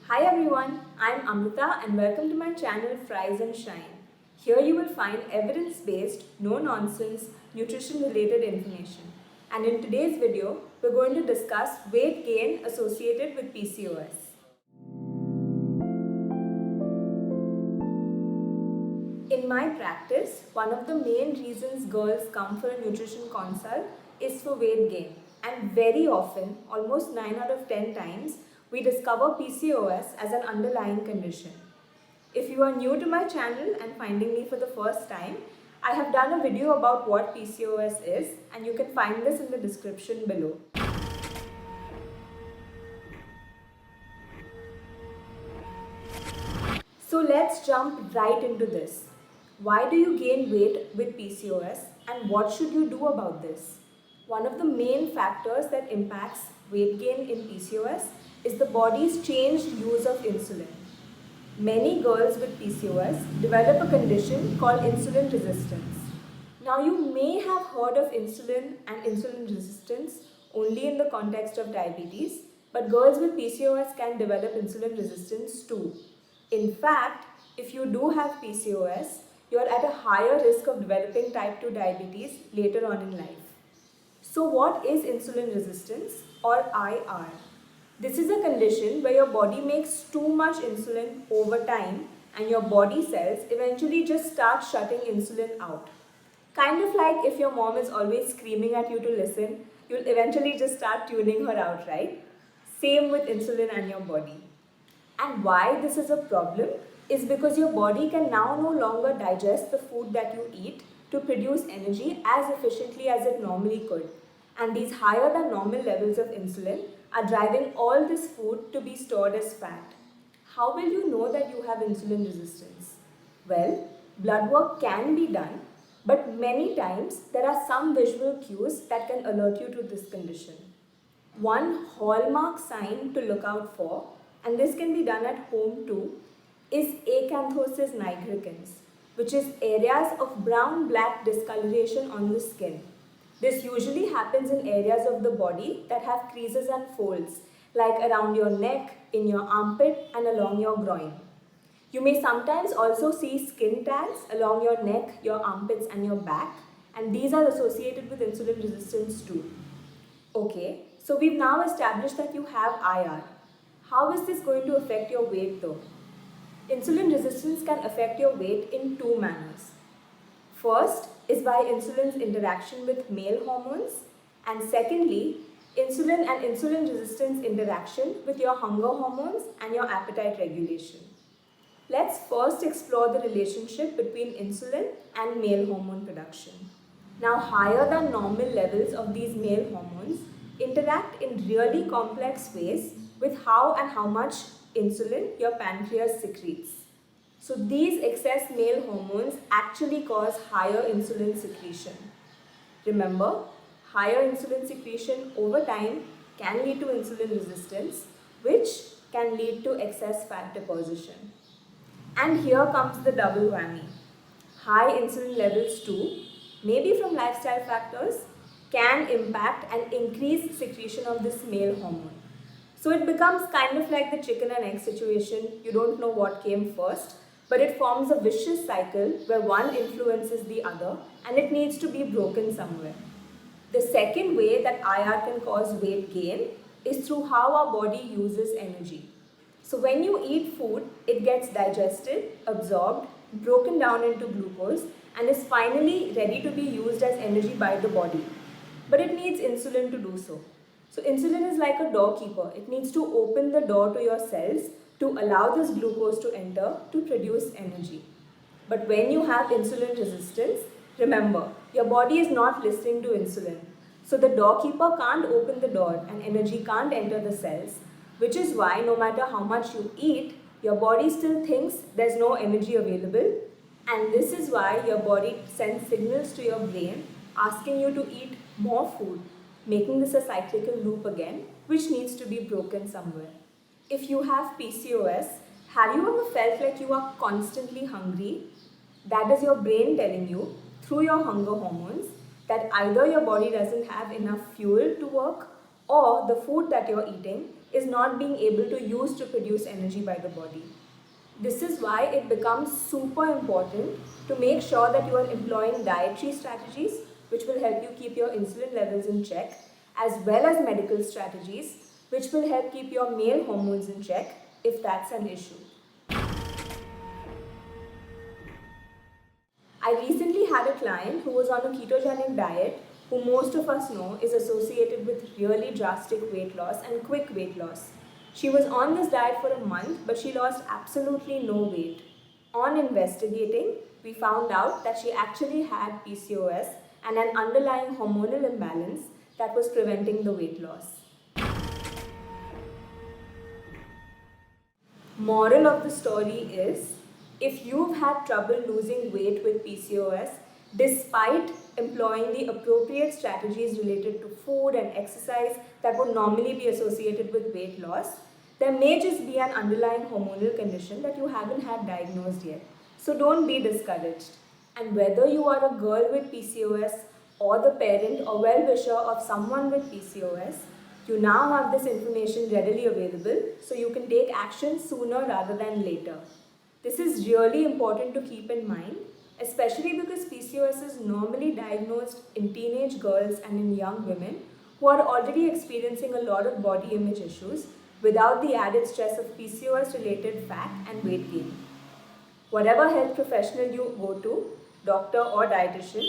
Hi everyone, I am Amrita and welcome to my channel Fries and Shine. Here you will find evidence-based, no-nonsense, nutrition-related information. And in today's video, we're going to discuss weight gain associated with PCOS. In my practice, one of the main reasons girls come for a nutrition consult is for weight gain. And very often, almost 9 out of 10 times, we discover PCOS as an underlying condition. If you are new to my channel and finding me for the first time, I have done a video about what PCOS is and you can find this in the description below. So let's jump right into this. Why do you gain weight with PCOS and what should you do about this? One of the main factors that impacts weight gain in PCOS is the body's changed use of insulin. Many girls with PCOS develop a condition called insulin resistance. Now you may have heard of insulin and insulin resistance only in the context of diabetes, but girls with PCOS can develop insulin resistance too. In fact, if you do have PCOS, you are at a higher risk of developing type 2 diabetes later on in life. So what is insulin resistance or IR? This is a condition where your body makes too much insulin over time and your body cells eventually just start shutting insulin out. Kind of like if your mom is always screaming at you to listen, you'll eventually just start tuning her out, right? Same with insulin and your body. And why this is a problem is because your body can now no longer digest the food that you eat to produce energy as efficiently as it normally could. And these higher than normal levels of insulin are driving all this food to be stored as fat. How will you know that you have insulin resistance? Well, blood work can be done, but many times there are some visual cues that can alert you to this condition. One hallmark sign to look out for, and this can be done at home too, is acanthosis nigricans, which is areas of brown-black discoloration on the skin. This usually happens in areas of the body that have creases and folds, like around your neck, in your armpit, and along your groin. You may sometimes also see skin tags along your neck, your armpits, and your back, and these are associated with insulin resistance too. Okay, so we've now established that you have IR. How is this going to affect your weight though? Insulin resistance can affect your weight in two manners. First is by insulin's interaction with male hormones, and secondly, insulin and insulin resistance interaction with your hunger hormones and your appetite regulation. Let's first explore the relationship between insulin and male hormone production. Now, higher than normal levels of these male hormones interact in really complex ways with how and how much insulin your pancreas secretes. So these excess male hormones actually cause higher insulin secretion. Remember, higher insulin secretion over time can lead to insulin resistance, which can lead to excess fat deposition. And here comes the double whammy. High insulin levels too, maybe from lifestyle factors, can impact and increase secretion of this male hormone. So it becomes kind of like the chicken and egg situation. You don't know what came first, but it forms a vicious cycle where one influences the other and it needs to be broken somewhere. The second way that IR can cause weight gain is through how our body uses energy. So when you eat food, it gets digested, absorbed, broken down into glucose and is finally ready to be used as energy by the body. But it needs insulin to do so. So insulin is like a doorkeeper. It needs to open the door to your cells to allow this glucose to enter to produce energy. But when you have insulin resistance, remember, your body is not listening to insulin. So the doorkeeper can't open the door and energy can't enter the cells, which is why no matter how much you eat, your body still thinks there's no energy available. And this is why your body sends signals to your brain asking you to eat more food, making this a cyclical loop again, which needs to be broken somewhere. If you have PCOS, have you ever felt like you are constantly hungry? That is your brain telling you, through your hunger hormones, that either your body doesn't have enough fuel to work or the food that you're eating is not being able to use to produce energy by the body. This is why it becomes super important to make sure that you are employing dietary strategies which will help you keep your insulin levels in check, as well as medical strategies which will help keep your male hormones in check if that's an issue. I recently had a client who was on a ketogenic diet who most of us know is associated with really drastic weight loss and quick weight loss. She was on this diet for a month, but she lost absolutely no weight. On investigating, we found out that she actually had PCOS and an underlying hormonal imbalance that was preventing the weight loss. Moral of the story is, if you've had trouble losing weight with PCOS, despite employing the appropriate strategies related to food and exercise that would normally be associated with weight loss, there may just be an underlying hormonal condition that you haven't had diagnosed yet. So don't be discouraged. And whether you are a girl with PCOS or the parent or well-wisher of someone with PCOS, you now have this information readily available so you can take action sooner rather than later. This is really important to keep in mind, especially because PCOS is normally diagnosed in teenage girls and in young women who are already experiencing a lot of body image issues without the added stress of PCOS-related fat and weight gain. Whatever health professional you go to, doctor or dietitian,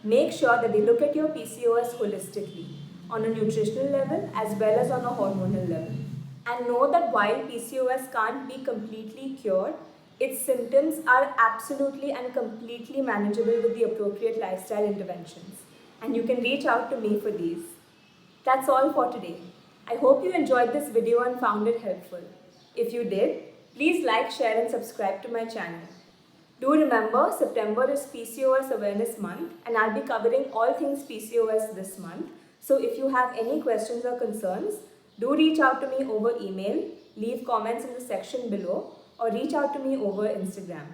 make sure that they look at your PCOS holistically, on a nutritional level as well as on a hormonal level. And know that while PCOS can't be completely cured, its symptoms are absolutely and completely manageable with the appropriate lifestyle interventions. And you can reach out to me for these. That's all for today. I hope you enjoyed this video and found it helpful. If you did, please like, share and subscribe to my channel. Do remember, September is PCOS Awareness Month and I'll be covering all things PCOS this month. So if you have any questions or concerns, do reach out to me over email, leave comments in the section below, or reach out to me over Instagram.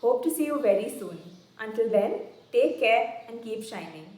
Hope to see you very soon. Until then, take care and keep shining.